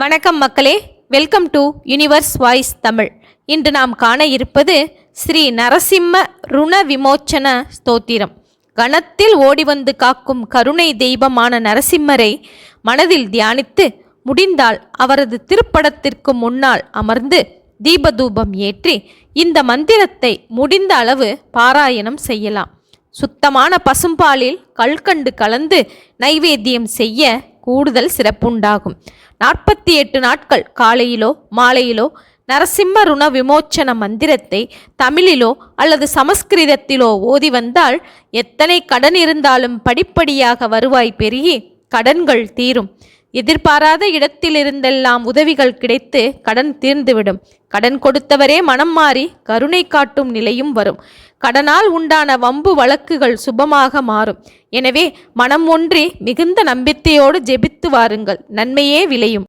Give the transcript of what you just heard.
வணக்கம் மக்களே, welcome to universe voice Tamil. இன்று நாம் காண இருப்பது ஸ்ரீ நரசிம்ம ருண விமோச்சன ஸ்தோத்திரம். கணத்தில் ஓடிவந்து காக்கும் கருணை தெய்வமான நரசிம்மரை மனதில் தியானித்து முடிந்தால் அவரது திருப்படத்திற்கு முன்னால் அமர்ந்து தீபதூபம் ஏற்றி இந்த மந்திரத்தை முடிந்த அளவு பாராயணம் செய்யலாம். சுத்தமான பசும்பாலில் கல்கண்டு கலந்து நைவேத்தியம் செய்ய கூடுதல் சிறப்புண்டாகும். 48 நாட்கள் காலையிலோ மாலையிலோ நரசிம்ம ருண விமோச்சன மந்திரத்தை தமிழிலோ அல்லது சமஸ்கிருதத்திலோ ஓதி வந்தால் எத்தனை கடன் இருந்தாலும் படிப்படியாக வருவாய் பெருகி கடன்கள் தீரும். எதிர்பாராத இடத்திலிருந்தெல்லாம் உதவிகள் கிடைத்து கடன் தீர்ந்துவிடும். கடன் கொடுத்தவரே மனம் மாறி கருணை காட்டும் நிலையும் வரும். கடனால் உண்டான வம்பு வழக்குகள் சுபமாக மாறும். எனவே மனம் ஒன்றி மிகுந்த நம்பிக்கையோடு ஜெபித்து வாருங்கள், நன்மையே விளையும்.